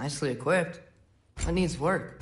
nicely equipped. What needs work?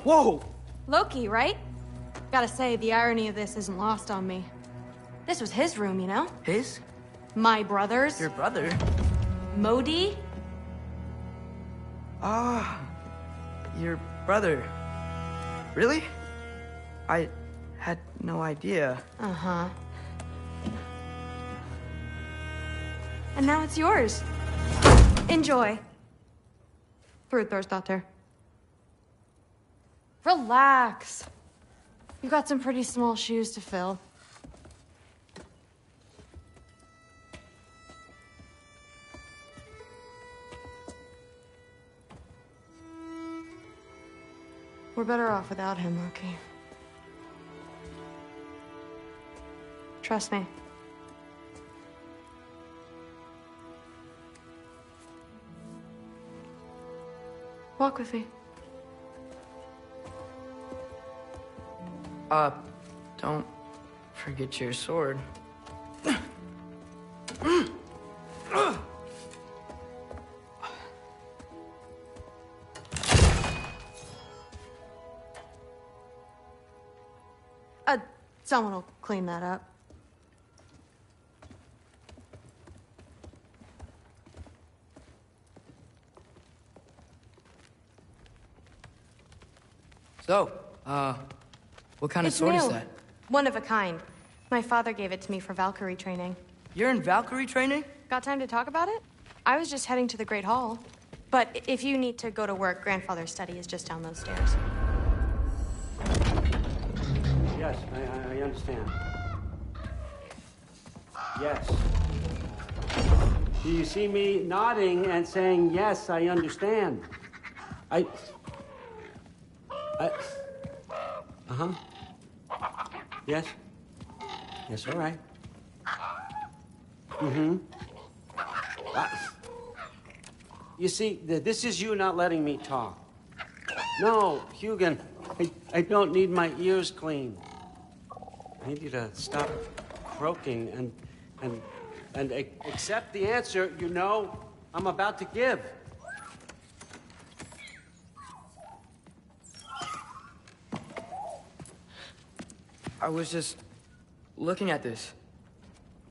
Whoa! Loki, right? Gotta say, the irony of this isn't lost on me. This was his room, you know? His? My brother's. Your brother? Modi? Ah, your brother. Really? I had no idea. Uh-huh. And now it's yours. Enjoy. Daughter. Relax. You've got some pretty small shoes to fill. We're better off without him, Loki. Trust me. Walk with me. Don't forget your sword. Someone will clean that up. So, what kind of sword is that? One of a kind. My father gave it to me for Valkyrie training. You're in Valkyrie training? Got time to talk about it? I was just heading to the Great Hall. But if you need to go to work, Grandfather's study is just down those stairs. Yes, I understand. Yes. Do you see me nodding and saying, yes, I understand? Uh-huh. Yes? Yes, all right. Mm-hmm. You see, this is you not letting me talk. No, Hugin, I don't need my ears cleaned. I need you to stop croaking and accept the answer you know I'm about to give. I was just looking at this.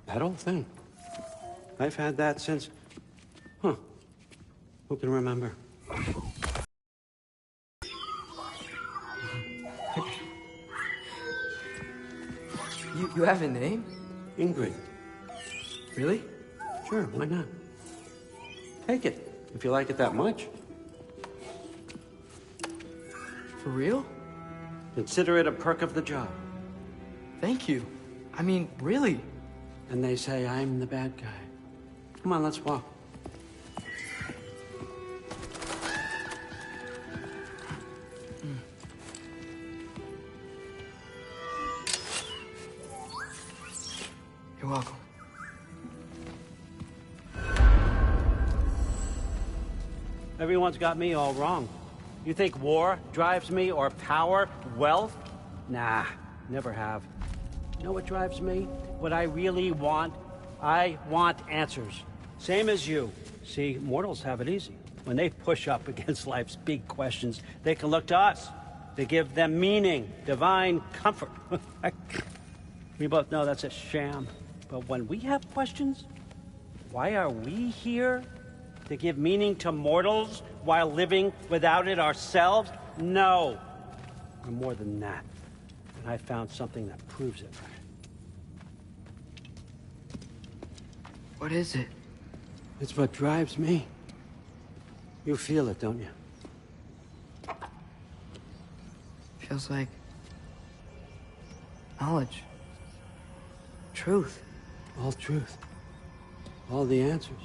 That old thing. I've had that since... Who can remember? You have a name? Ingrid. Really? Sure, why not? Take it, if you like it that much. For real? Consider it a perk of the job. Thank you. I mean, really. And they say I'm the bad guy. Come on, let's walk. You're welcome. Everyone's got me all wrong. You think war drives me, or power, wealth? Nah, never have. You know what drives me? What I really want? I want answers. Same as you. See, mortals have it easy. When they push up against life's big questions, they can look to us. They give them meaning, divine comfort. We both know that's a sham. But when we have questions, why are we here? To give meaning to mortals while living without it ourselves? No. We're more than that. And I found something that proves it. What is it? It's what drives me. You feel it, don't you? Feels like knowledge. Truth. All truth. All the answers.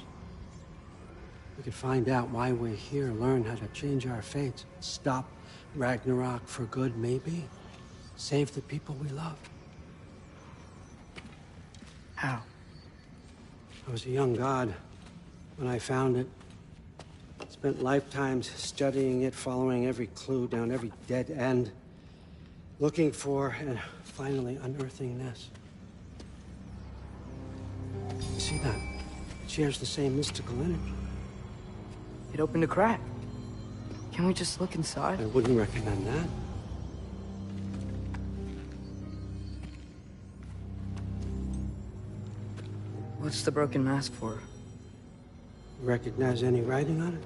We could find out why we're here, learn how to change our fates, stop Ragnarok for good, maybe. Save the people we love. How? I was a young god when I found it. Spent lifetimes studying it, following every clue down every dead end, looking for and finally unearthing this. You see that? It shares the same mystical energy. It opened a crack. Can we just look inside? I wouldn't recommend that. What's the broken mask for? Recognize any writing on it?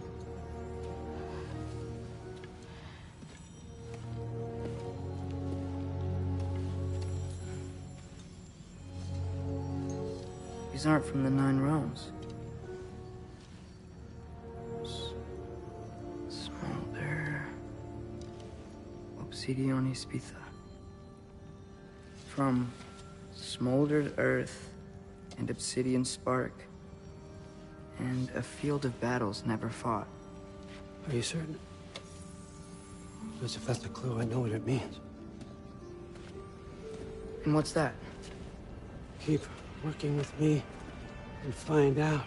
These aren't from the Nine Realms. Smolder. Obsidione Spitha. From smoldered earth and obsidian spark. And a field of battles never fought. Are you certain? Because if that's a clue, I know what it means. And what's that? Keep working with me and find out.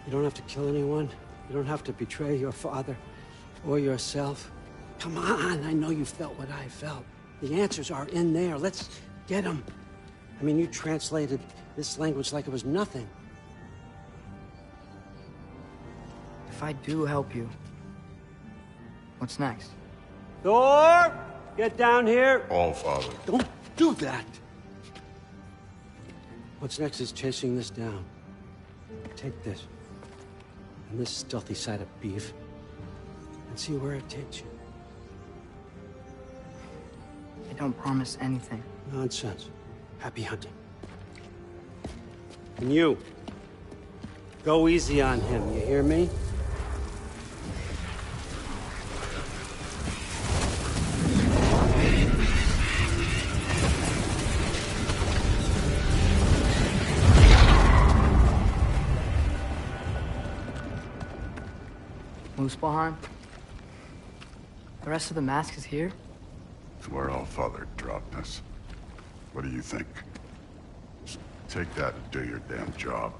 You don't have to kill anyone. You don't have to betray your father or yourself. Come on, I know you felt what I felt. The answers are in there. Let's get them. I mean, you translated this language like it was nothing. If I do help you, what's next? Thor! Get down here! All Father. Don't do that! What's next is chasing this down. Take this, and this stealthy side of beef, and see where it takes you. I don't promise anything. Nonsense. Happy hunting. And you, go easy on him, you hear me? Muspelheim? The rest of the mask is here? It's where All Father dropped us. What do you think? Just take that and do your damn job.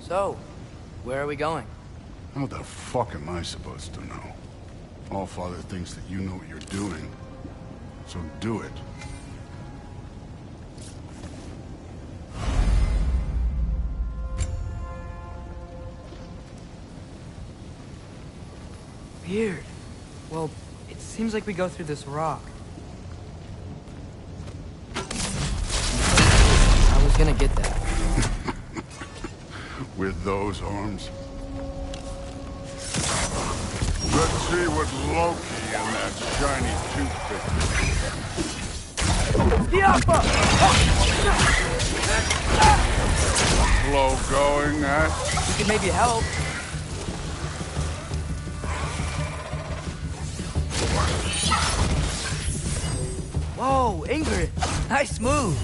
So, where are we going? What the fuck am I supposed to know? All Father thinks that you know what you're doing. So do it. Weird. Well, it seems like we go through this rock. I was gonna get that. With those arms? Let's see what Loki and that shiny toothpick slow going, eh? We could maybe help. Whoa, Ingrid. Nice move.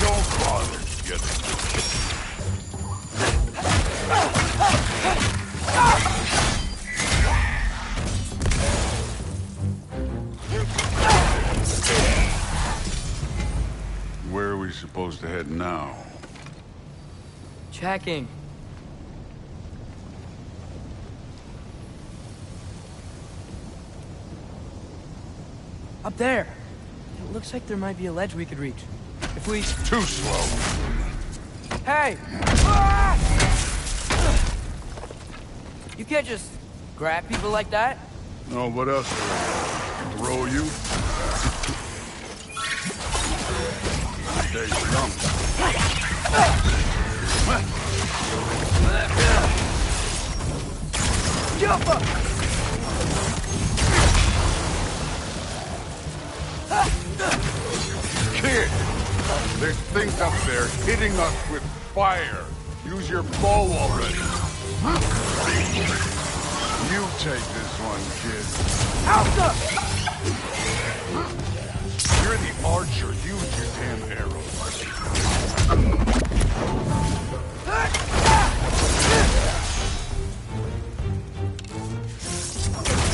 Don't bother getting Where are we supposed to head now? Checking. Up there. looks like there might be a ledge we could reach. If we... Too slow. Hey! Ah! You can't just grab people like that. Oh, what else? Throw you? Stay jump. Jump up! Kid! There's things up there hitting us with fire. Use your bow already. You take this one, kid. Alpha! You're the archer. Use your damn arrows.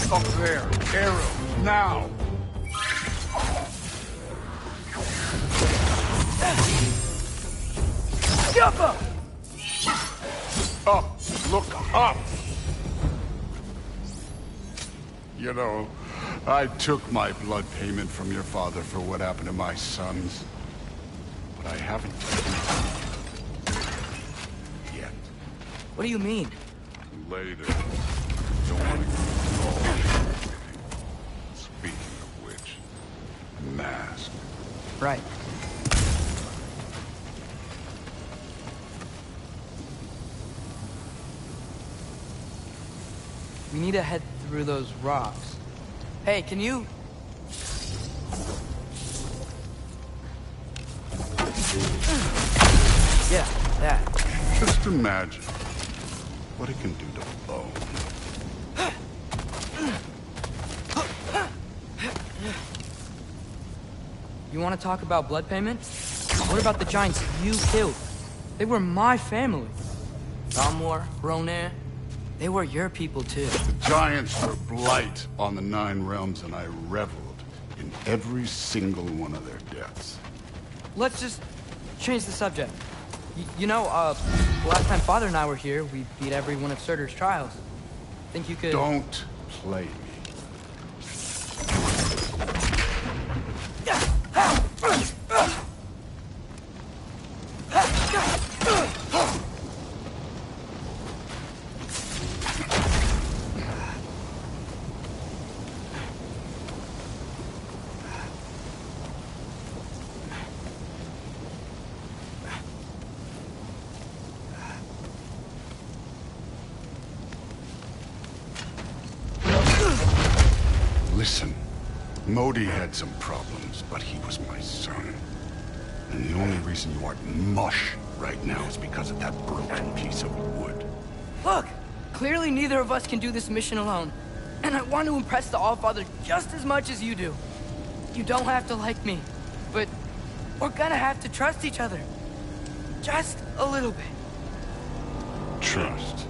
Up there. Arrows. Now. Jump up! Up. Look up. You know, I took my blood payment from your father for what happened to my sons. But I haven't yet. What do you mean? Later. Don't want to get involved. Speaking of which, mask. Right. We need to head through those rocks. Hey, can you... Yeah, that. Just imagine what it can do to bone. You want to talk about blood payment? What about the giants you killed? They were my family. Balmor, Ronair, they were your people too. The giants were blight on the 9 realms, and I reveled in every single one of their deaths. Let's just change the subject. You know, last time Father and I were here, we beat every one of Surtur's trials. Think you could... Don't play me. Listen, Modi had some problems, but he was my son. And the only reason you aren't mush right now is because of that broken piece of wood. Look! Clearly neither of us can do this mission alone. And I want to impress the Allfather just as much as you do. You don't have to like me, but we're gonna have to trust each other. Just a little bit. Trust.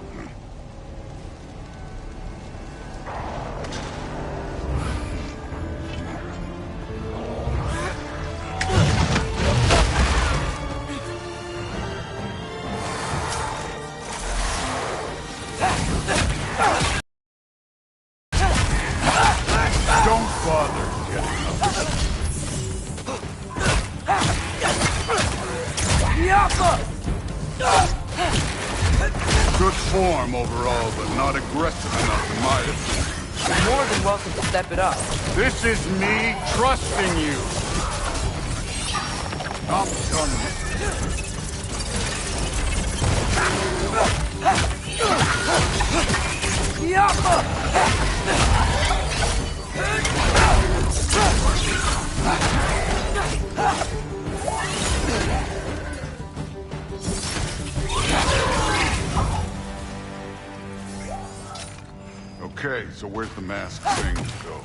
Don't bother getting up. Good form overall, but not aggressive enough in my opinion. You're more than welcome to step it up. This is me trusting you. I'm done with Okay, so where's the mask thing go?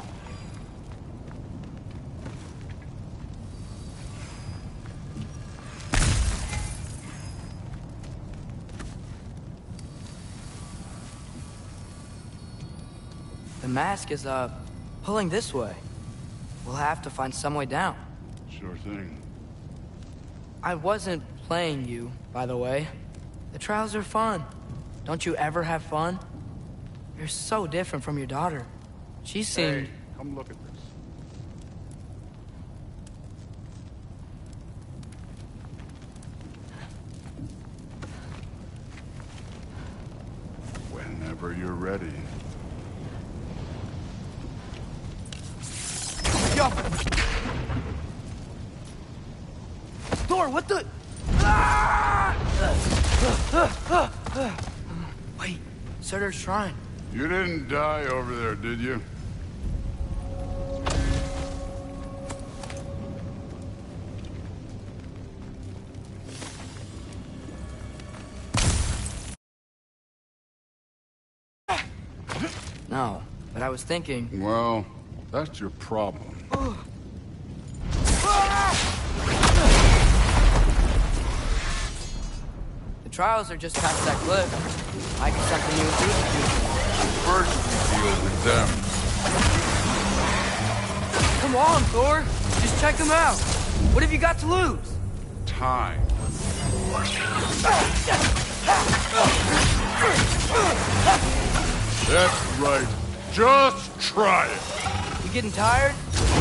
The mask is, pulling this way. We'll have to find some way down. Sure thing. I wasn't playing you, by the way. The trials are fun. Don't you ever have fun? You're so different from your daughter. She seemed... Hey, come look at this. Whenever you're ready. Yo! Thor, what the? Ah! Wait, Surtur's shrine. You didn't die over there, did you? No, but I was thinking... Well, that's your problem. The trials are just past that cliff. Might be something you and Bruce can do. First, we deal with them. Come on, Thor. Just check them out. What have you got to lose? Time. That's right. Just try it. You getting tired?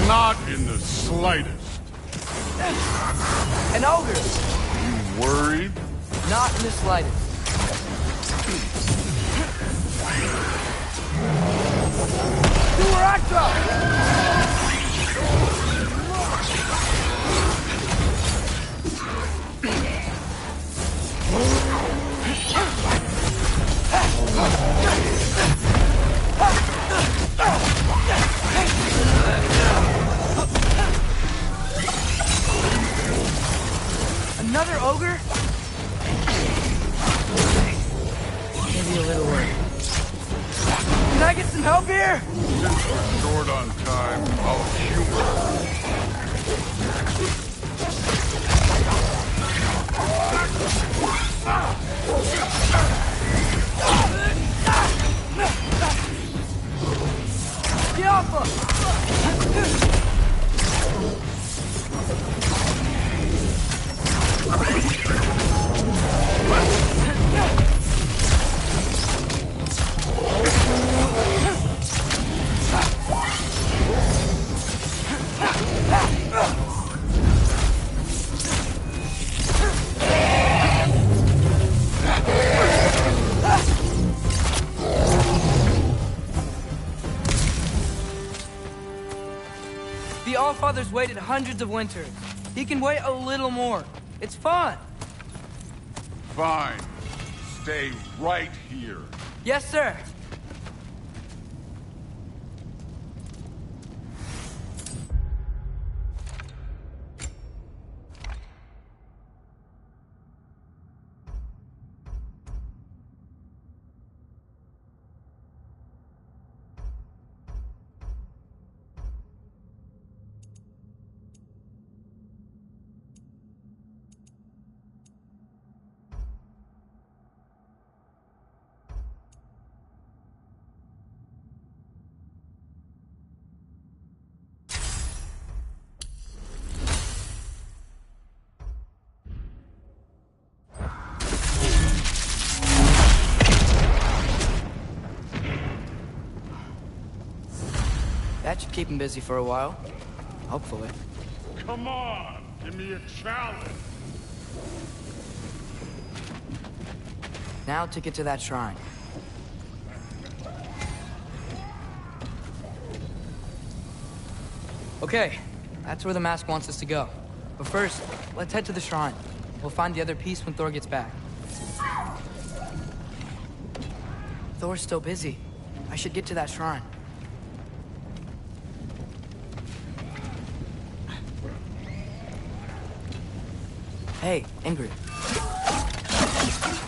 Not in the slightest. An ogre. You worried? Not in the slightest. Do a rock drop! Another ogre? Maybe a little work. Can I get some help here? Since we're short on time, I'll humor. Get off us! The Allfather's waited hundreds of winters. He can wait a little more. It's fun. Fine. Stay right here. Yes, sir. That should keep him busy for a while. Hopefully. Come on, give me a challenge. Now to get to that shrine. Okay, that's where the mask wants us to go. But first, let's head to the shrine. We'll find the other piece when Thor gets back. Thor's still busy. I should get to that shrine. Hey, Ingrid.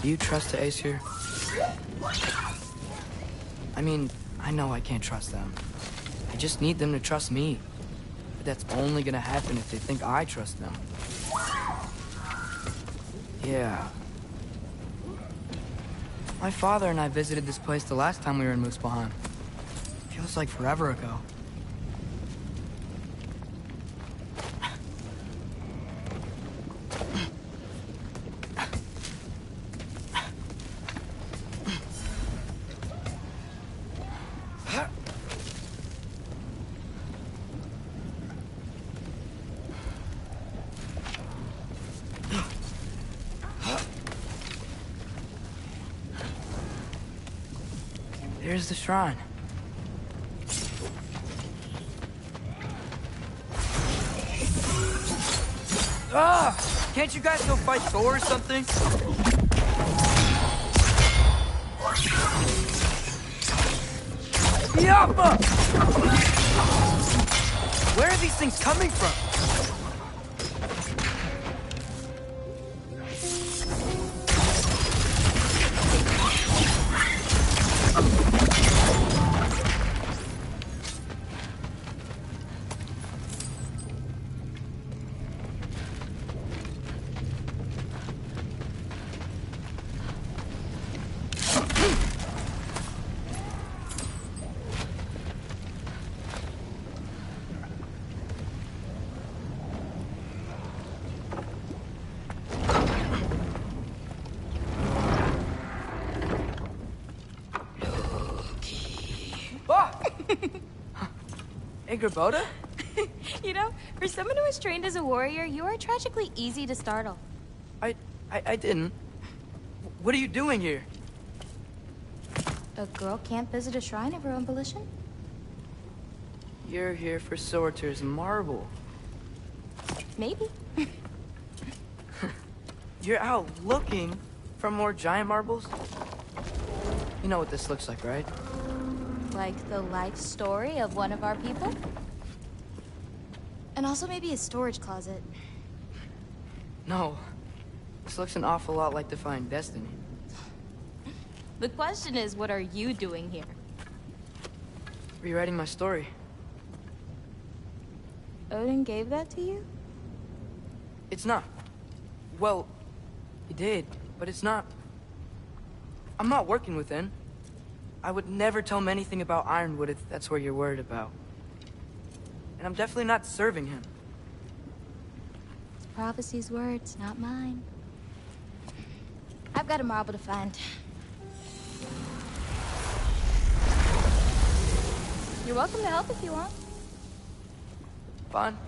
Do you trust the Aesir? I mean, I know I can't trust them. I just need them to trust me. But that's only gonna happen if they think I trust them. Yeah. My father and I visited this place the last time we were in Muspelheim. Feels like forever ago. There's the shrine. Ah! Can't you guys go fight Thor or something? Yappa! Where are these things coming from? Hey, Grabota? You know, for someone who was trained as a warrior, you are tragically easy to startle. I didn't. What are you doing here? A girl can't visit a shrine of her own volition? You're here for Sorter's marble. Maybe. You're out looking for more giant marbles? You know what this looks like, right? Like the life story of one of our people? And also maybe a storage closet. No. This looks an awful lot like Defying Destiny. The question is, what are you doing here? Rewriting my story. Odin gave that to you? It's not. Well, he did, but it's not. I'm not working with him. I would never tell him anything about Ironwood if that's what you're worried about. And I'm definitely not serving him. It's prophecy's words, not mine. I've got a marble to find. You're welcome to help if you want. Fine.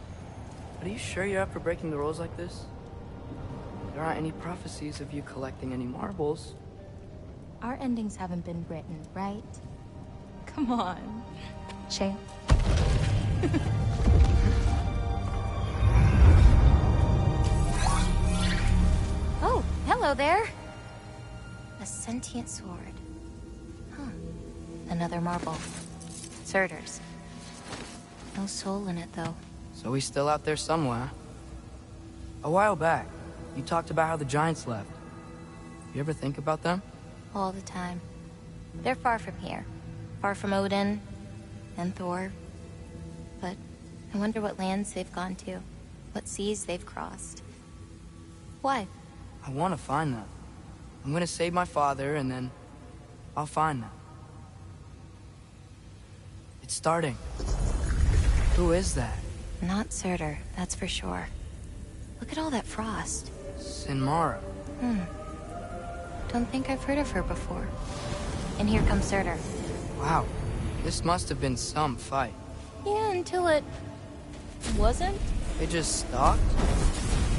But are you sure you're up for breaking the rules like this? There aren't any prophecies of you collecting any marbles. Our endings haven't been written, right? Come on, champ. Oh, hello there. A sentient sword. Huh. Another marble. Surtur's. No soul in it, though. So he's still out there somewhere. A while back, you talked about how the giants left. You ever think about them? All the time. They're far from here. Far from Odin and Thor. But I wonder what lands they've gone to. What seas they've crossed. Why? I want to find them. I'm gonna save my father, and then I'll find them. It's starting. Who is that? Not Surtur, that's for sure. Look at all that frost. Sinmara. Don't think I've heard of her before. And here comes Surtur. Wow. This must have been some fight. Yeah, until it... wasn't? They just stalked?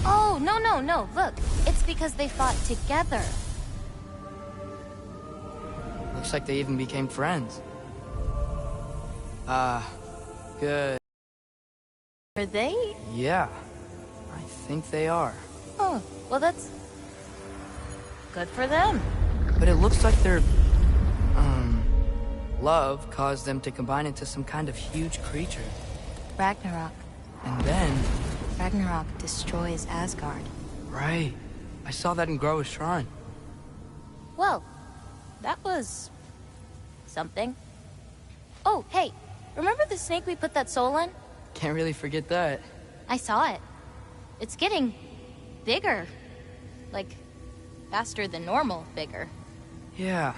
Oh, no. Look, it's because they fought together. Looks like they even became friends. Good. Are they? Yeah. I think they are. Oh, well that's... good for them. But it looks like their... love caused them to combine into some kind of huge creature. Ragnarok. And then... Ragnarok destroys Asgard. Right. I saw that in Groa's shrine. Well, that was... something. Oh, hey, remember the snake we put that soul in? Can't really forget that. I saw it. It's getting... bigger. Like, faster than normal bigger. Yeah,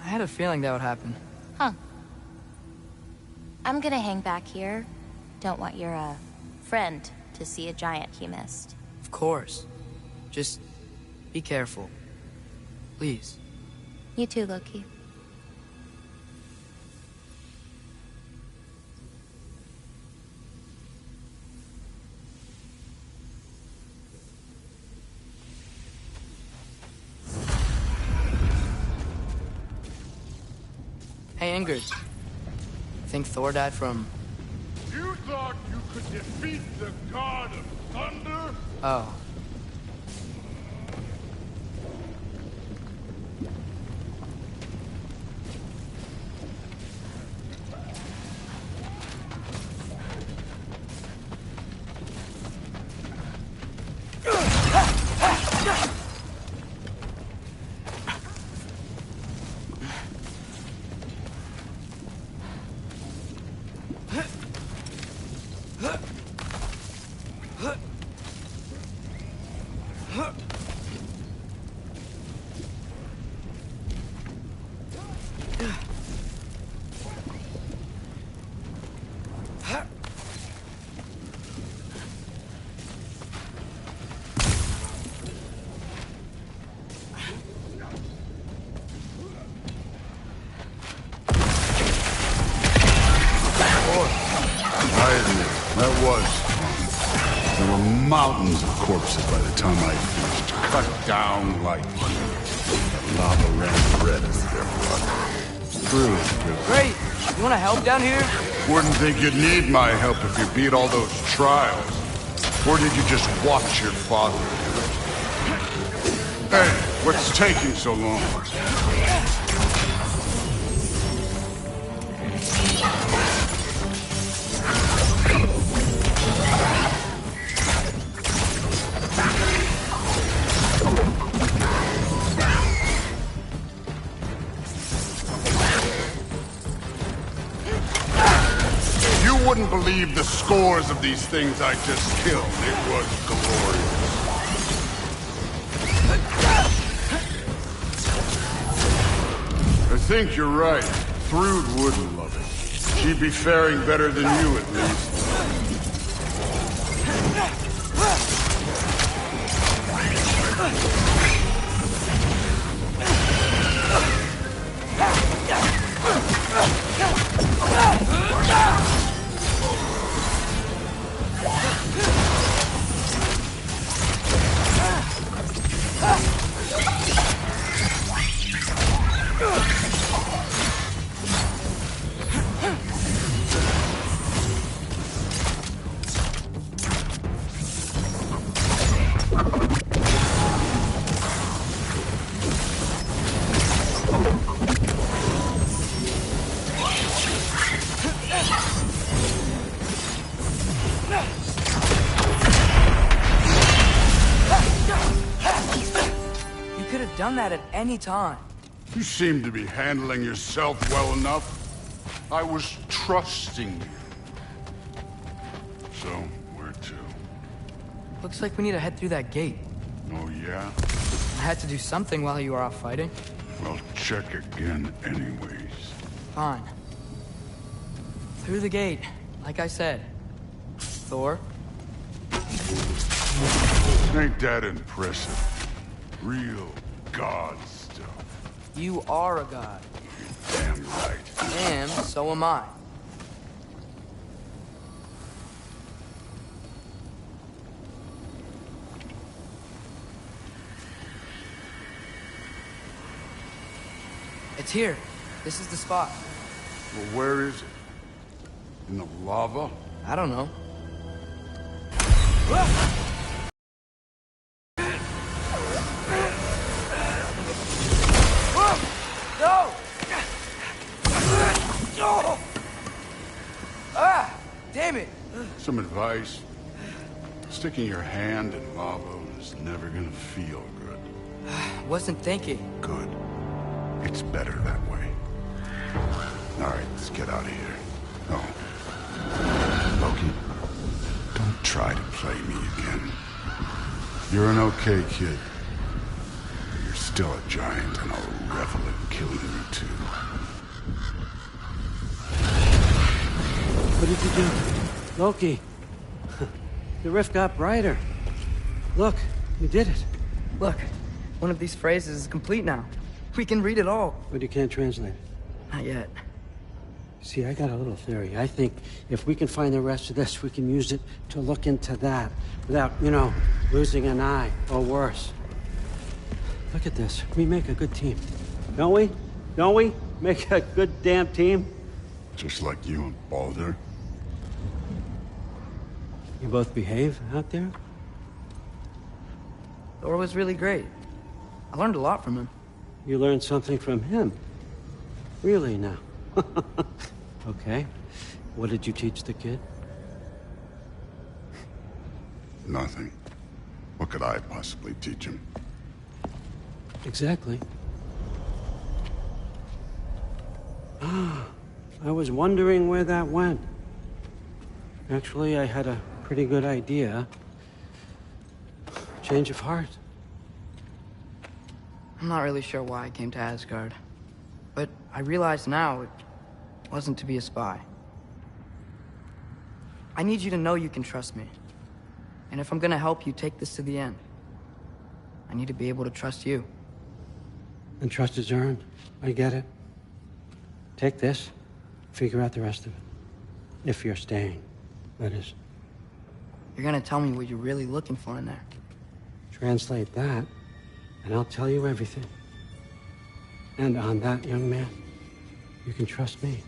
I had a feeling that would happen. Huh. I'm gonna hang back here. Don't want your, friend to see a giant he missed. Of course. Just be careful. Please. You too, Loki. Hey, Ingrid. Think Thor died from... You thought you could defeat the god of thunder? Oh. That was fun. There were mountains of corpses by the time I finished. Cut down like the lava ran red as their blood. True. Great! You wanna help down here? Wouldn't think you'd need my help if you beat all those trials. Or did you just watch your father do it? Hey, what's taking so long? You wouldn't believe the scores of these things I just killed. It was glorious. I think you're right. Thrud wouldn't love it. She'd be faring better than you, at least. Done that at any time. You seem to be handling yourself well enough. I was trusting you. So, where to? Looks like we need to head through that gate. Oh, yeah? I had to do something while you were off fighting. Well, check again anyways. Fine. Through the gate, like I said. Thor? Ain't that impressive? Real god stuff. You are a god. Damn right. And so am I. It's here. This is the spot. Well, where is it? In the lava? I don't know. No! No! Ah! Damn it! Some advice. Sticking your hand in lava is never gonna feel good. Wasn't thinking. Good. It's better that way. Alright, let's get out of here. Oh. Loki, don't try to play me again. You're an okay kid. You're still a giant, and I'll revel in killing you too. What did you do? Loki. The rift got brighter. Look, you did it. Look, one of these phrases is complete now. We can read it all. But you can't translate it. Not yet. See, I got a little theory. I think if we can find the rest of this, we can use it to look into that without, you know, losing an eye or worse. Look at this. We make a good team, don't we? Don't we? Make a good damn team. Just like you and Baldur. You both behave out there? Thor was really great. I learned a lot from him. You learned something from him? Really now? Okay. What did you teach the kid? Nothing. What could I possibly teach him? Exactly. I was wondering where that went. Actually, I had a pretty good idea. Change of heart. I'm not really sure why I came to Asgard. But I realize now it wasn't to be a spy. I need you to know you can trust me. And if I'm gonna help you take this to the end, I need to be able to trust you. And trust is earned. I get it. Take this, figure out the rest of it. If you're staying, that is. You're gonna tell me what you're really looking for in there. Translate that, and I'll tell you everything. And on that, young man, you can trust me.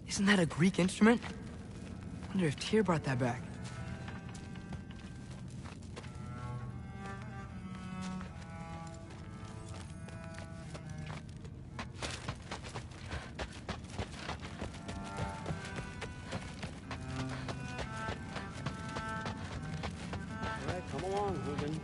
Isn't that a Greek instrument? Wonder if Tyr brought that back. All right, come along, Hugin.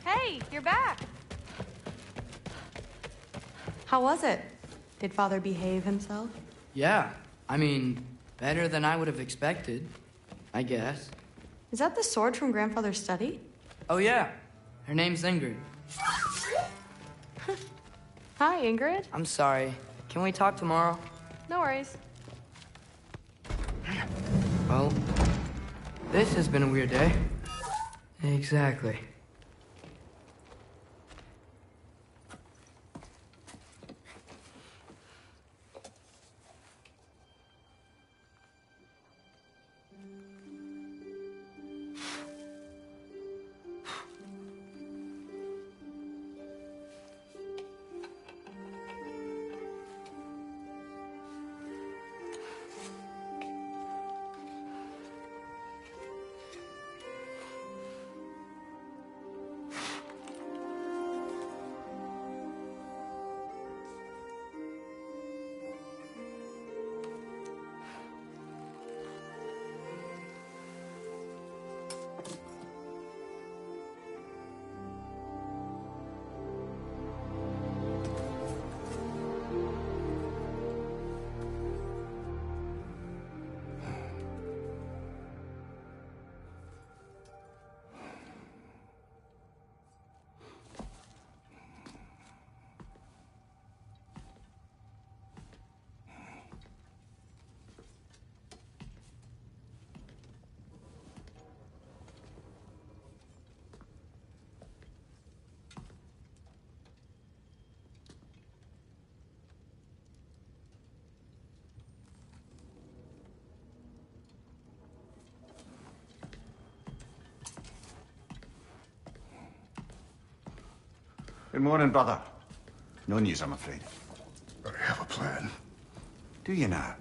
Hey, you're back. How was it? Did Father behave himself? Yeah, I mean, better than I would have expected, I guess. Is that the sword from Grandfather's study? Oh yeah, her name's Ingrid. Hi, Ingrid. I'm sorry. Can we talk tomorrow? No worries. Well, this has been a weird day. Exactly. Good morning, brother. No news, I'm afraid. I have a plan. Do you now?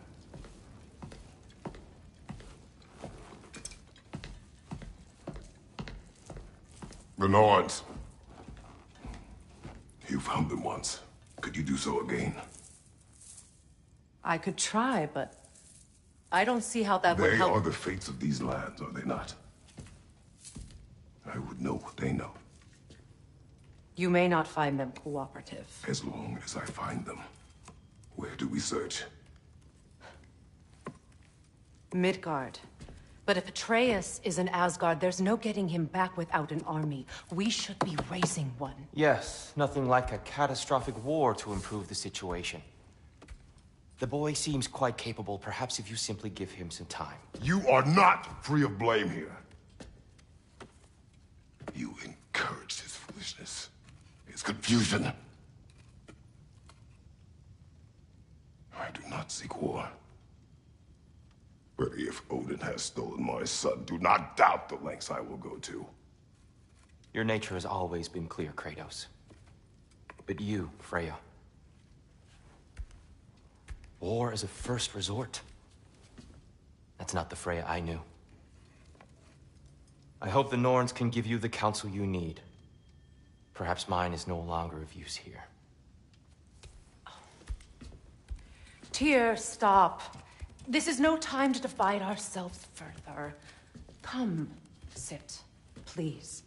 The Norns. You found them once. Could you do so again? I could try, but I don't see how that would They help. are the fates of these lands, are they not? I would know what they know, You may not find them cooperative. as long as I find them. Where do we search? Midgard. But if Atreus is in Asgard, there's no getting him back without an army. We should be raising one. Yes, nothing like a catastrophic war to improve the situation. The boy seems quite capable. Perhaps if you simply give him some time. You are not free of blame here. You encouraged his foolishness, his confusion. I do not seek war. But if Odin has stolen my son, do not doubt the lengths I will go to. Your nature has always been clear, Kratos. But you, Freya. War is a first resort. That's not the Freya I knew. I hope the Norns can give you the counsel you need. Perhaps mine is no longer of use here. Tyr, stop. This is no time to divide ourselves further. Come, sit, please.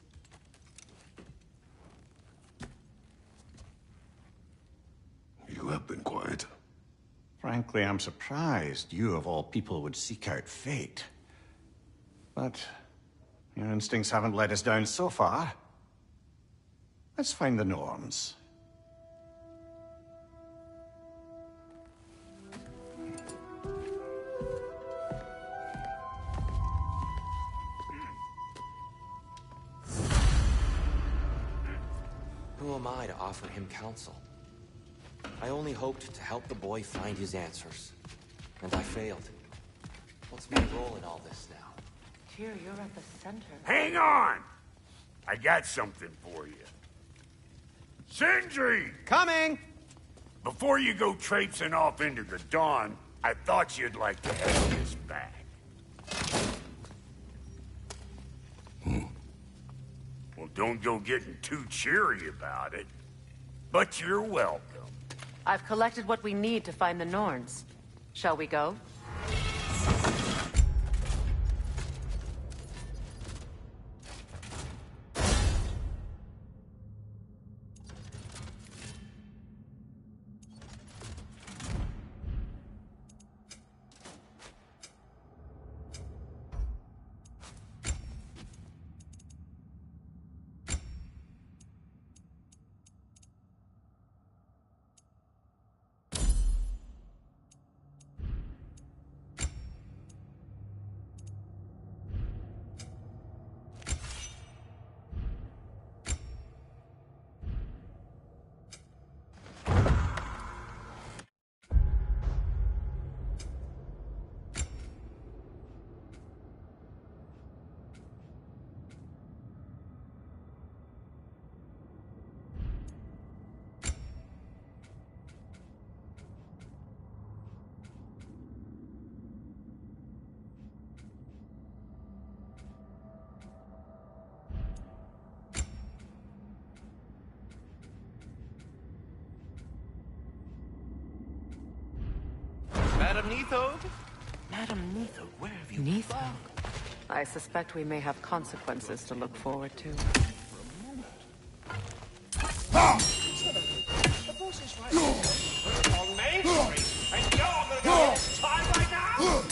You have been quiet. Frankly, I'm surprised you, of all people, would seek out fate. But your instincts haven't let us down so far. Let's find the Norns. Who am I to offer him counsel? I only hoped to help the boy find his answers. And I failed. What's my role in all this now? Tyr, you're at the center. Hang on! I got something for you. Sindri! Coming! Before you go traipsing off into the dawn, I thought you'd like to have this back. Well, don't go getting too cheery about it. But you're welcome. I've collected what we need to find the Norns. Shall we go? Madam Neathog? Madam Neathog, where have you been? I suspect we may have consequences to look forward to. On Main Street, and you're gonna go this time right now?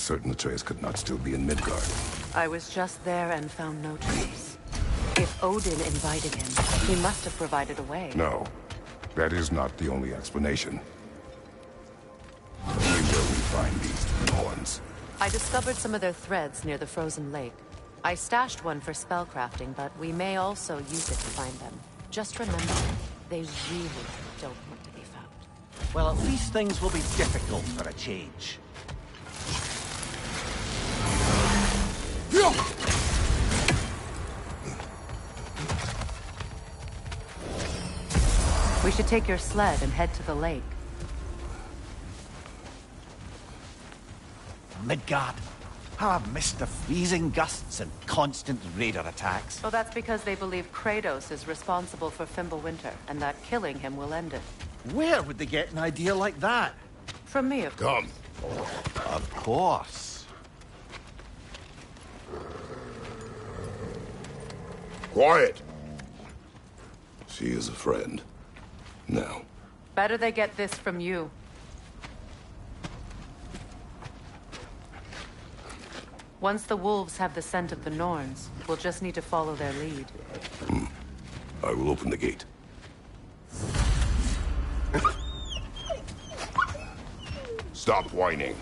certain Atreus could not still be in Midgard. I was just there and found no trace. If Odin invited him, he must have provided a way. No, that is not the only explanation. Where will we find these Norns? I discovered some of their threads near the frozen lake. I stashed one for spellcrafting, but we may also use it to find them. Just remember, they really don't want to be found. Well, at least things will be difficult for a change. We should take your sled and head to the lake. Midgard. How I've missed the freezing gusts and constant raider attacks. Well, that's because they believe Kratos is responsible for Fimbulwinter, and that killing him will end it. Where would they get an idea like that? From me, of course. Of course. Quiet! She is a friend. Now. Better they get this from you. Once the wolves have the scent of the Norns, we'll just need to follow their lead. I will open the gate. Stop whining.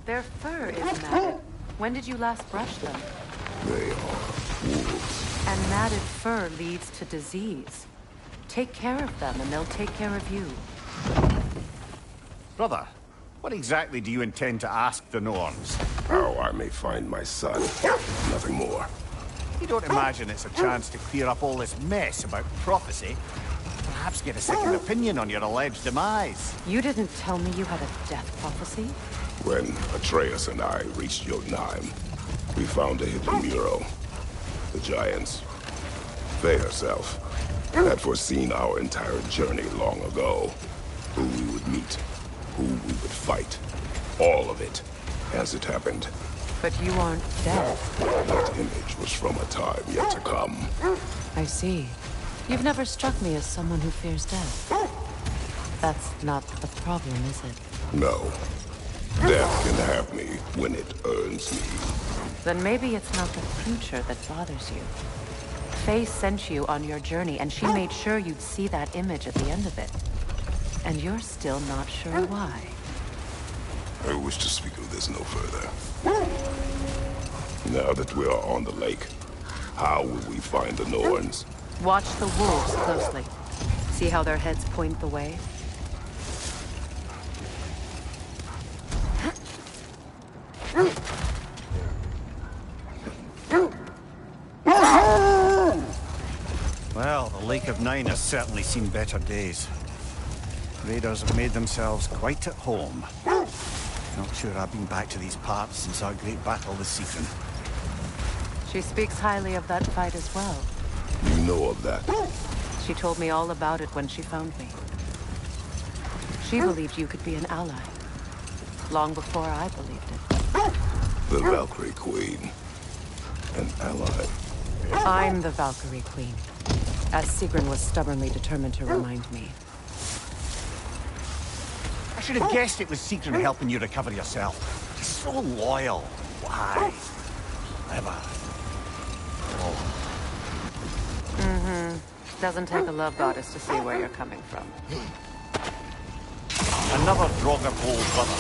Their fur is matted. When did you last brush them? They are wolves. And matted fur leads to disease. Take care of them, and they'll take care of you. Brother, what exactly do you intend to ask the Norns? How I may find my son. Nothing more. You don't imagine it's a chance to clear up all this mess about prophecy? Perhaps get a second opinion on your alleged demise. You didn't tell me you had a death prophecy? When Atreus and I reached Jotunheim, we found a hidden mural. The Giants, Faye herself, had foreseen our entire journey long ago. Who we would meet, who we would fight. All of it, as it happened. But you aren't dead. That image was from a time yet to come. I see. You've never struck me as someone who fears death. That's not the problem, is it? No. Death can have me when it earns me. Then maybe it's not the future that bothers you. Faye sent you on your journey, and she made sure you'd see that image at the end of it. And you're still not sure why. I wish to speak of this no further. Now that we are on the lake, how will we find the Norns? Watch the wolves closely. See how their heads point the way? Well, the Lake of Nine has certainly seen better days. Raiders have made themselves quite at home. Not sure I've been back to these parts since our great battle with Sigrun. She speaks highly of that fight as well. You know of that? She told me all about it when she found me. She believed you could be an ally. Long before I believed it. The Valkyrie Queen. An ally. I'm the Valkyrie Queen. As Sigrun was stubbornly determined to remind me. I should have guessed it was Sigrun helping you recover yourself. She's so loyal. Why? Clever. Oh. Doesn't take a love goddess to see where you're coming from. Another Draugr bold brother.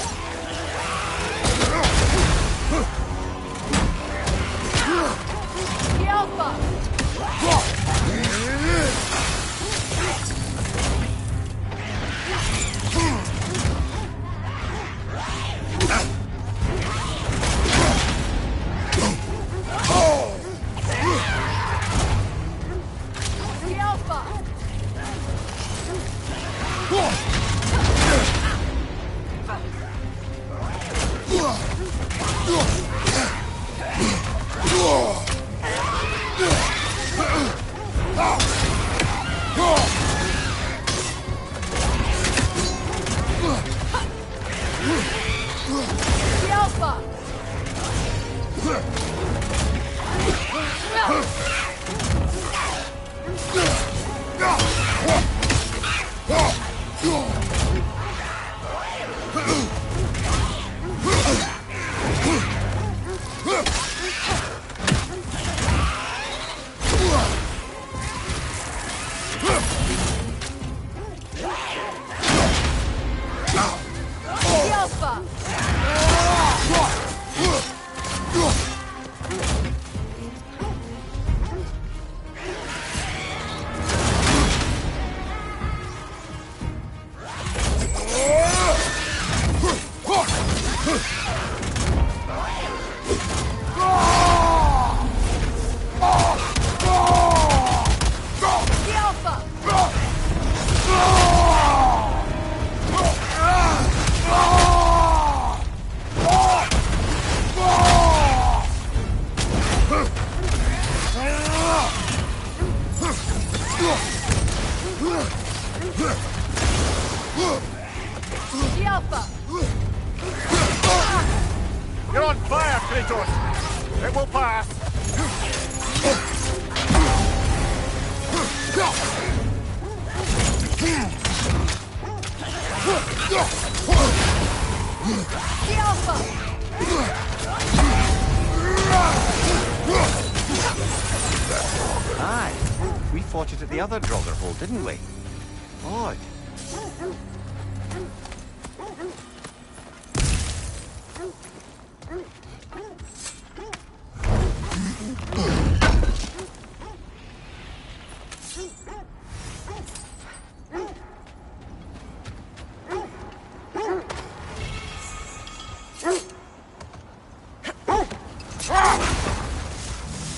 The Alpha! The Alpha! You're on fire, Kratos! It will pass! The Alpha! Aye. We fought it at the other Draugr hole, didn't we? Odd.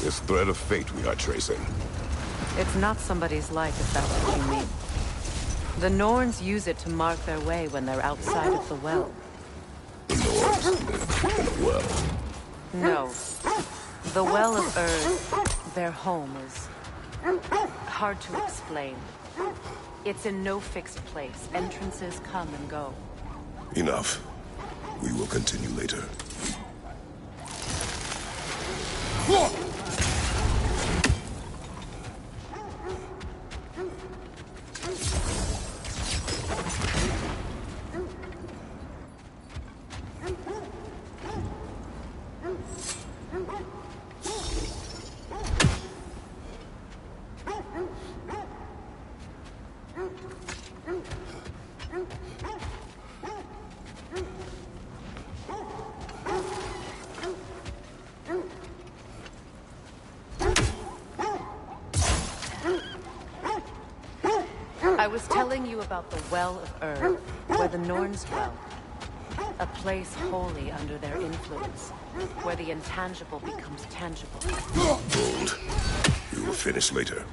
This thread of fate we are tracing. It's not somebody's life, if that's what you mean. The Norns use it to mark their way when they're outside of the well. The Norns live in a well. No. The Well of Earth, their home, is hard to explain. It's in no fixed place. Entrances come and go. Enough. We will continue later. I was telling you about the Well of Earth, where the Norns dwell. A place wholly under their influence, where the intangible becomes tangible. Hold. We will finish later.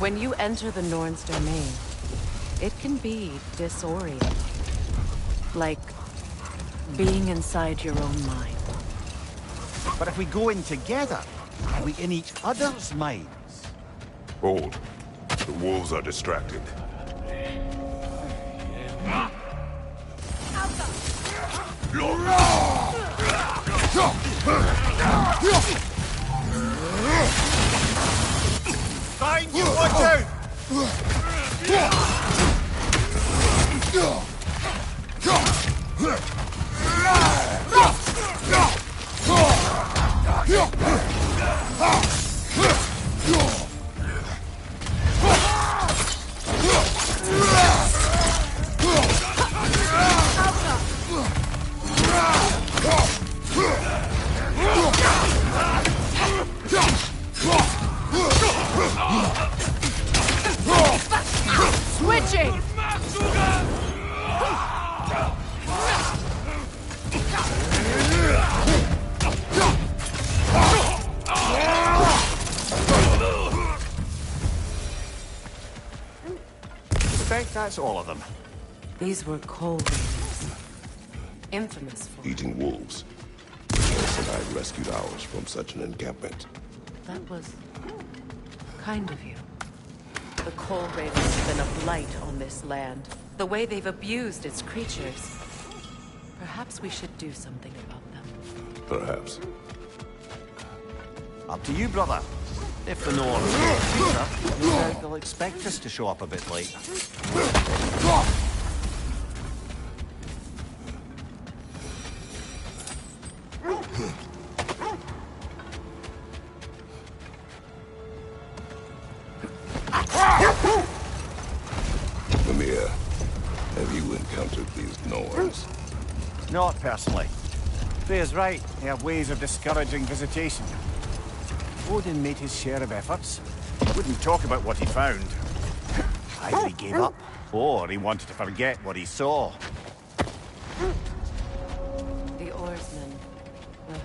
When you enter the Norn's domain, it can be disorienting. Like being inside your own mind. But if we go in together, are we in each other's minds? Hold. The wolves are distracted. Fine, you watch out! Switching! Suspect that's all of them. These were cold raiders. Infamous for Eating wolves. Chance and I rescued ours from such an encampment. That was kind of you. The Cold Raiders have been a blight on this land. The way they've abused its creatures. Perhaps we should do something about them. Perhaps. Up to you, brother. If the Norns are they'll expect us to show up a bit late. Mimir, have you encountered these Norns? Not personally. Freya's right. They have ways of discouraging visitation. Odin made his share of efforts. Wouldn't talk about what he found. Either he gave up, Or he wanted to forget what he saw. The oarsmen. Ugh.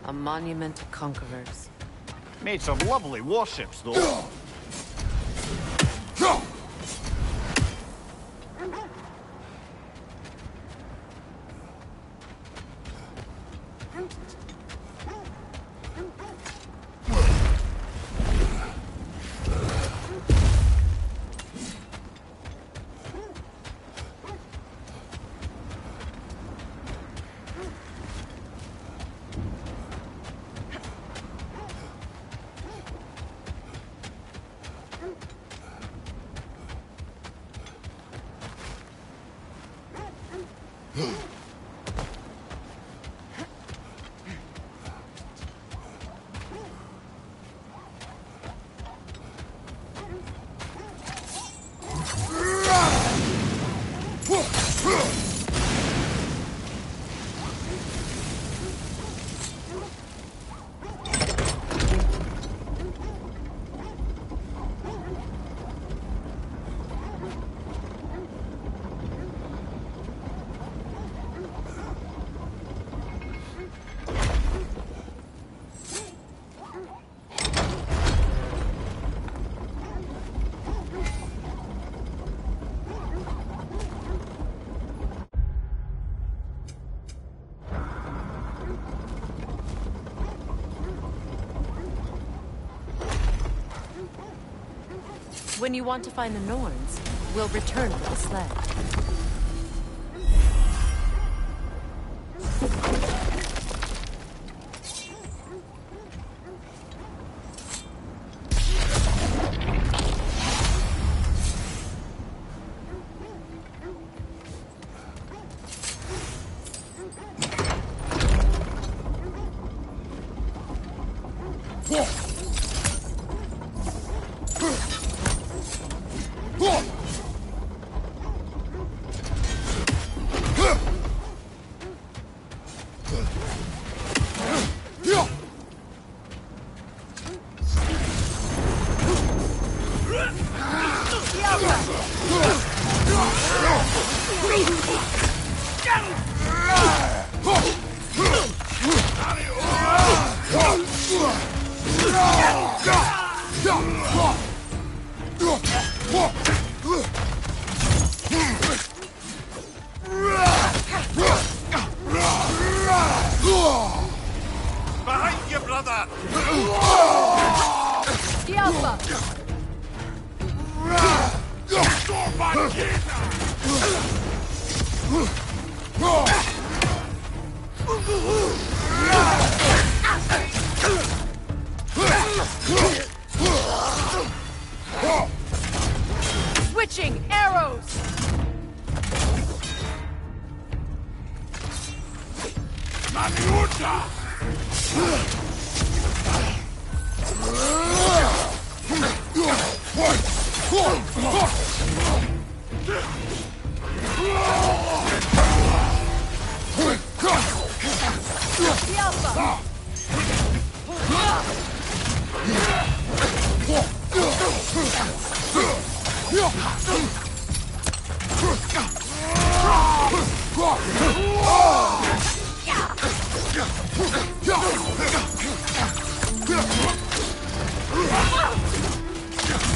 A monument to conquerors. Made some lovely warships, though. When you want to find the Norns, we'll return with the sled. Behind you, brother! The Alpha! Switching arrows! The Alpha!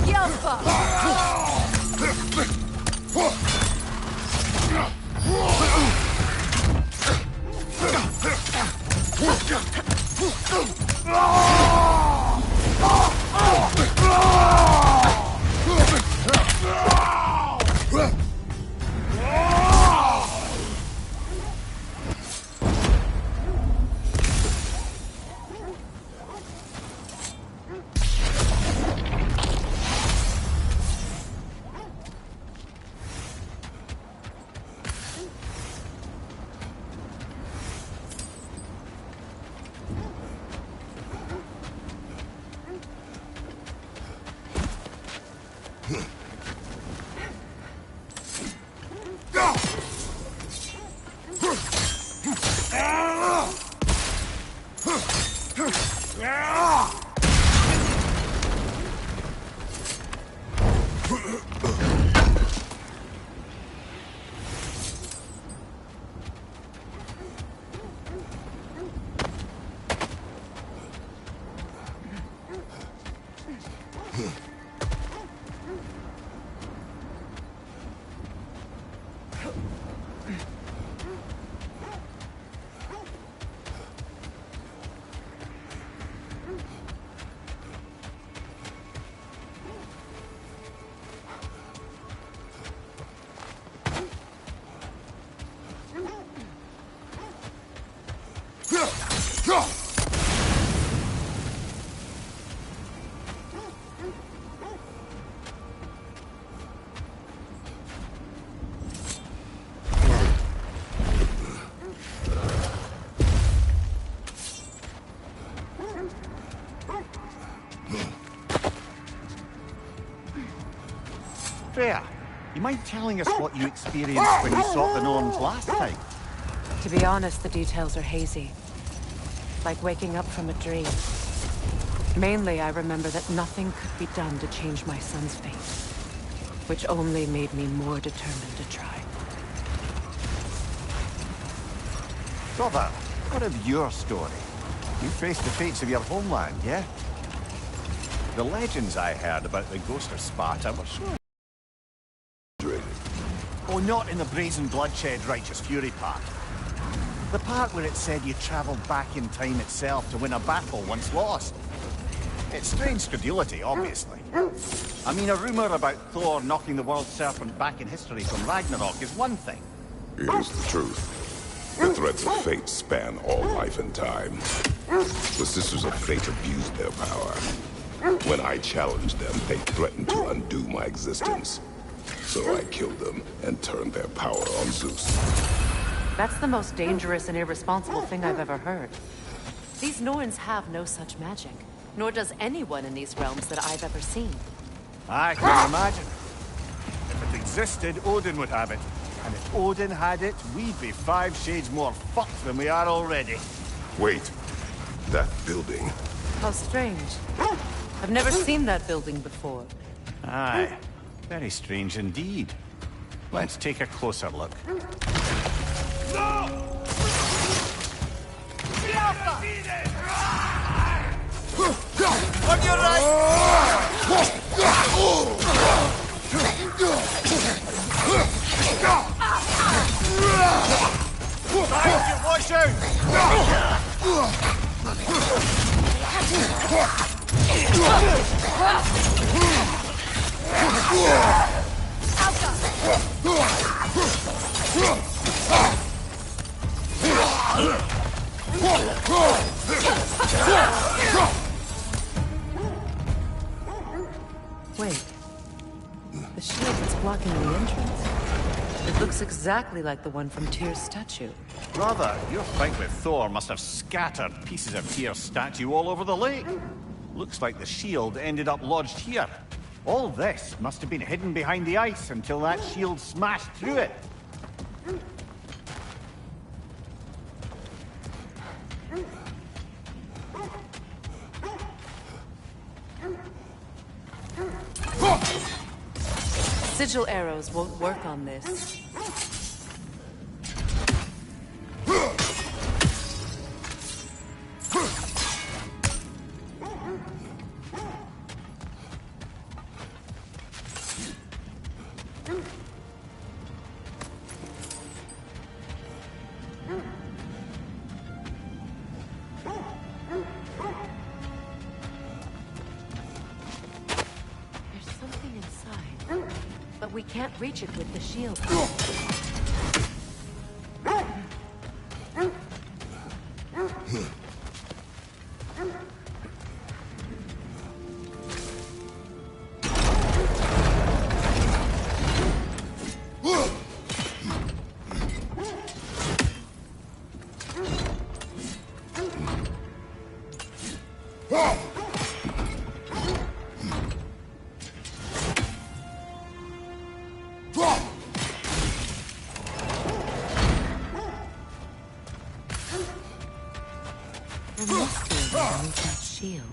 The Alpha! Freya, you mind telling us what you experienced when you sought the Norns last time? To be honest, the details are hazy. Like waking up from a dream. Mainly, I remember that nothing could be done to change my son's fate. Which only made me more determined to try. Brother, what of your story? You faced the fates of your homeland, yeah? The legends I heard about the ghost of Sparta were so... Oh, not in the brazen bloodshed righteous fury part. The part where it said you travelled back in time itself to win a battle once lost. It's strange credulity, obviously. I mean, a rumour about Thor knocking the world serpent back in history from Ragnarok is one thing. Here's the truth. The threats of fate span all life and time. The Sisters of Fate abused their power. When I challenged them, they threatened to undo my existence. So I killed them and turned their power on Zeus. That's the most dangerous and irresponsible thing I've ever heard. These Norns have no such magic, nor does anyone in these realms that I've ever seen. I can imagine. If it existed, Odin would have it. And if Odin had it, we'd be 5 shades more fucked than we are already. Wait. That building. How strange. I've never seen that building before. Aye. Very strange indeed. Let's take a closer look. No! On your right! Watch Wait. The shield that's blocking the entrance. It looks exactly like the one from Tyr's statue. Brother, your fight with Thor must have scattered pieces of Tyr's statue all over the lake. Looks like the shield ended up lodged here. All this must have been hidden behind the ice until that shield smashed through it. Sigil arrows won't work on this. There's something inside, but we can't reach it with the shield. There must be a way to move that shield.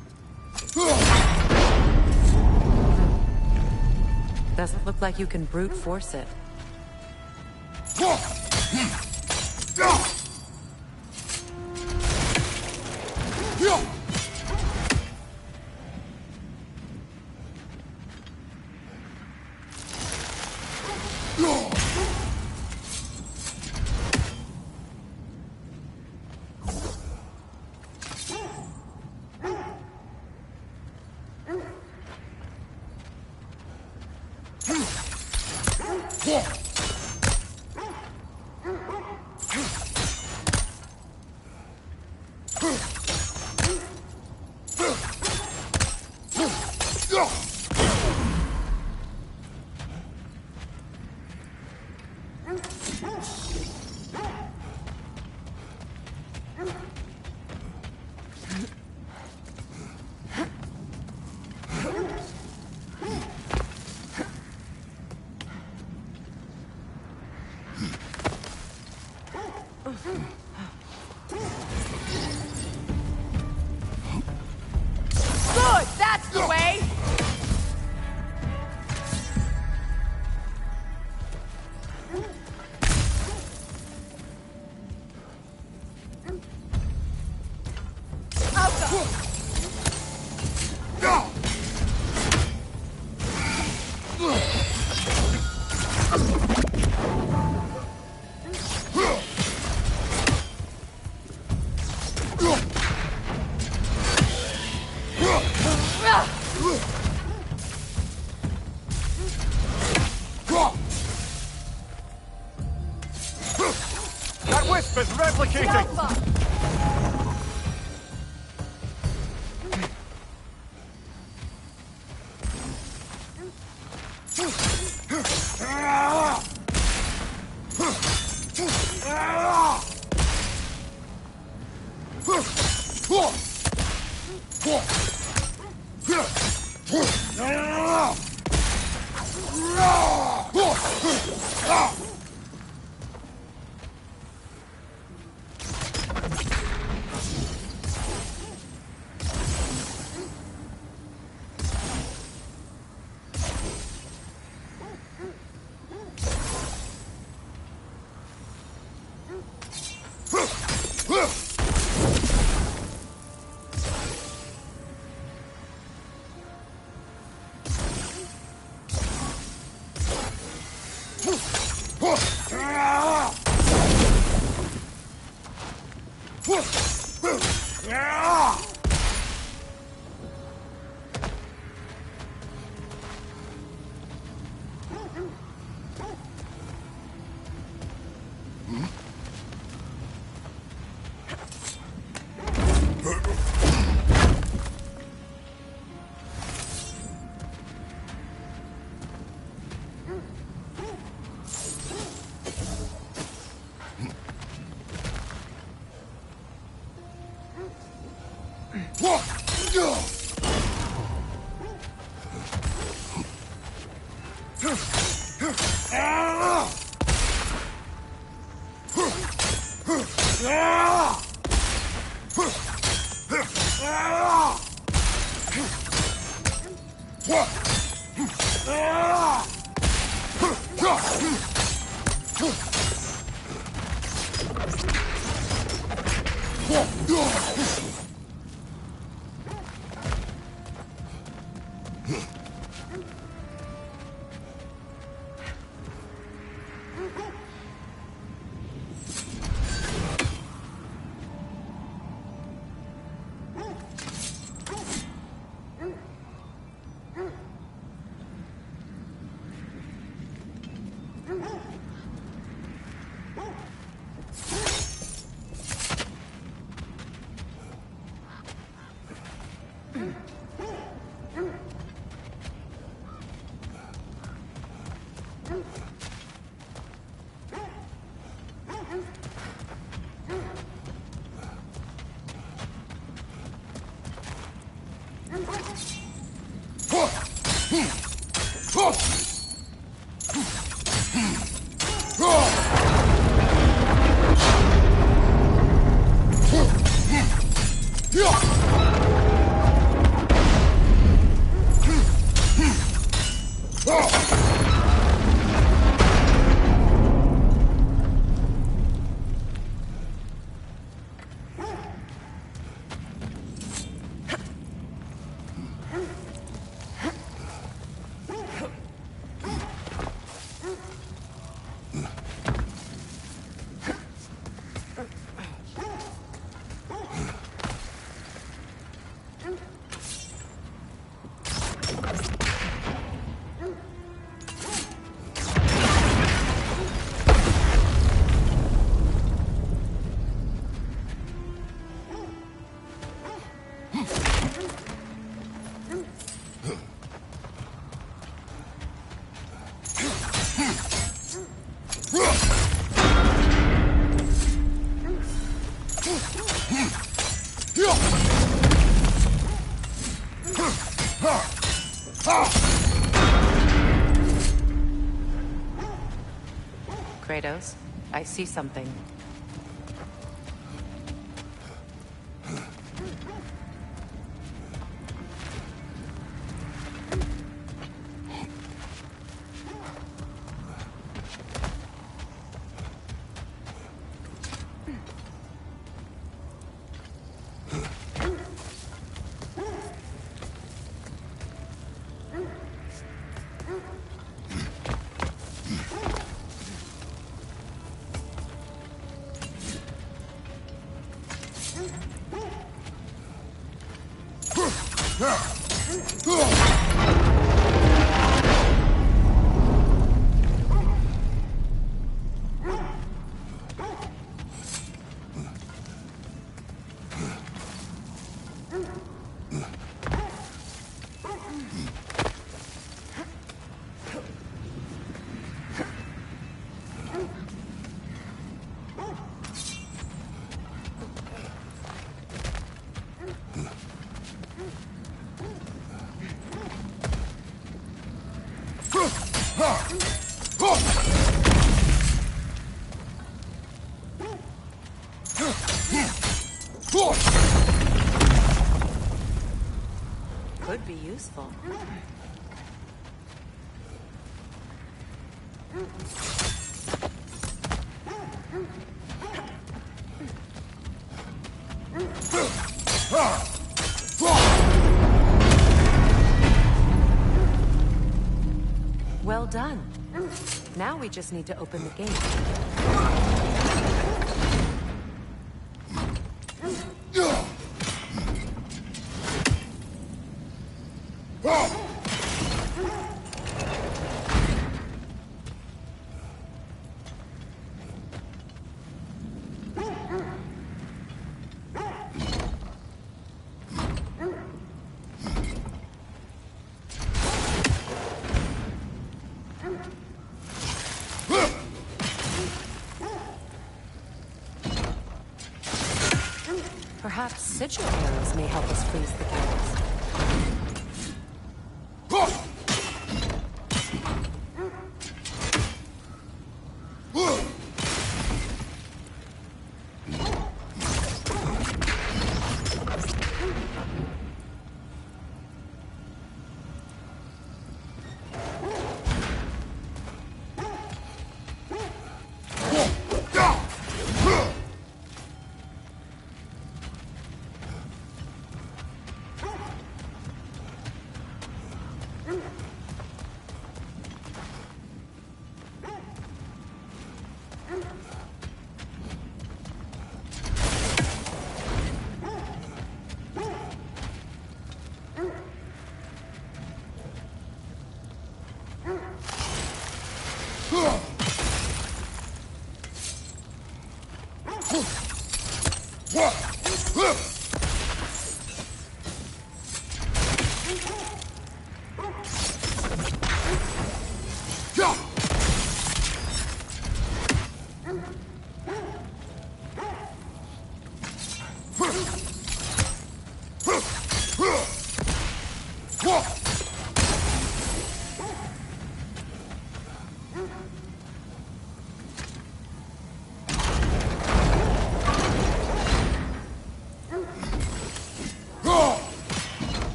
Doesn't look like you can brute force it. That wisp is replicating! Kratos, I see something. Could be useful. Well done. Now we just need to open the gate. Perhaps sigil arrows may help us freeze the gates.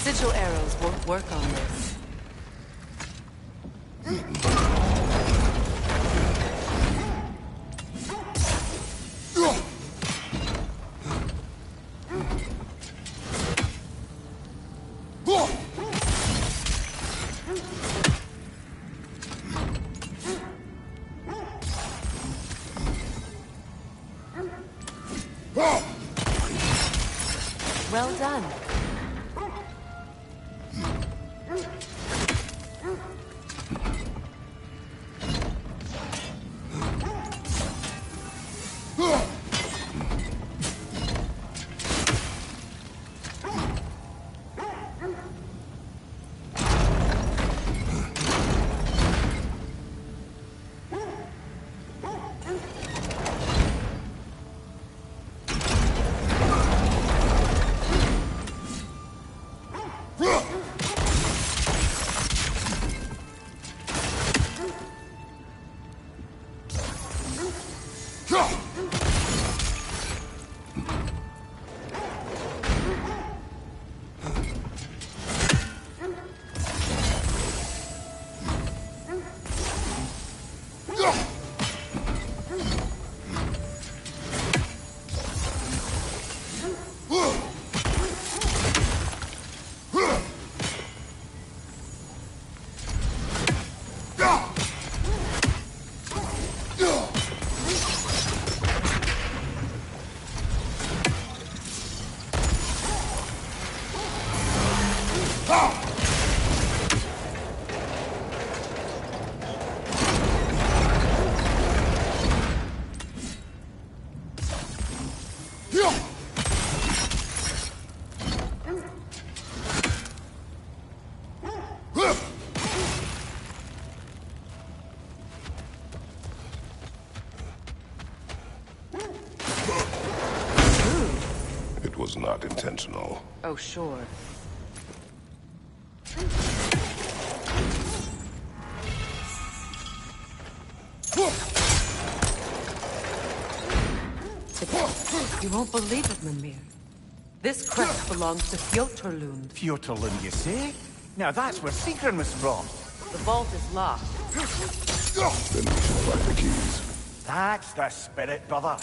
Sigil arrows won't work on this. Well done. not intentional. Oh, sure. You won't believe it, Mimir. This crest belongs to Fjotorlund. Fjotorlund, you say? Now that's where Sigrun was from. The vault is locked. Then we should find the keys. That's the spirit, brother.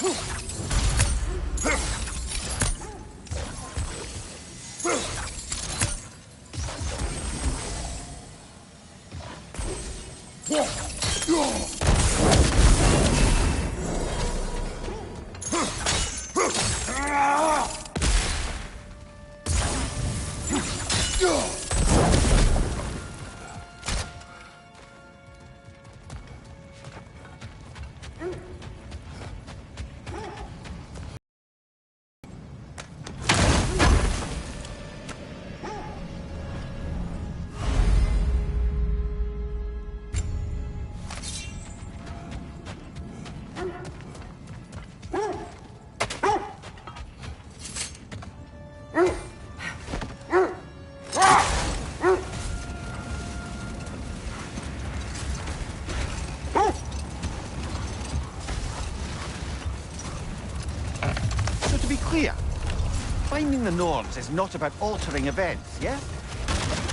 Finding the norms is not about altering events, yeah?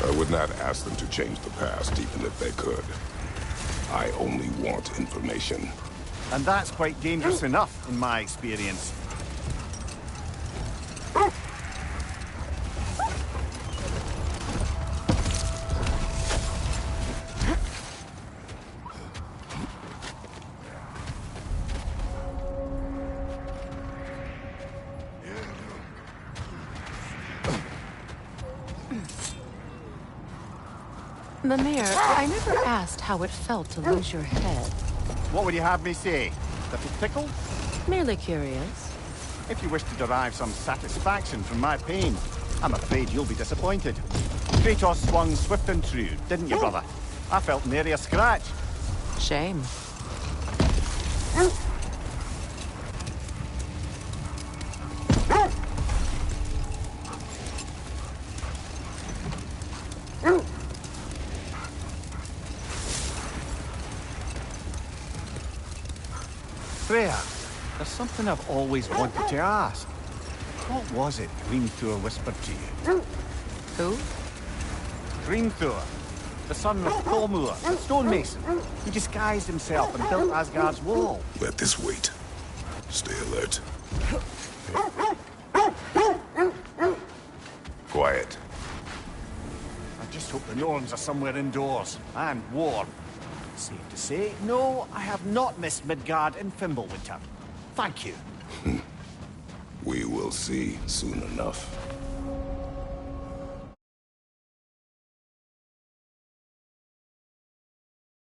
I would not ask them to change the past, even if they could. I only want information. And that's quite dangerous enough, in my experience. Mimir, I never asked how it felt to lose your head. What would you have me say? That it tickled? Merely curious. If you wish to derive some satisfaction from my pain, I'm afraid you'll be disappointed. Kratos swung swift and true, didn't you, brother? I felt nary a scratch. Shame. Freya, there's something I've always wanted to ask. What was it Grimthor whispered to you? Who? Grimthor, the son of Thormur, the stonemason, who disguised himself and built Asgard's wall. Let this wait. Stay alert. Quiet. I just hope the Norns are somewhere indoors, and warm. Safe to say, no, I have not missed Midgard and Fimbulwinter. Thank you. We will see soon enough.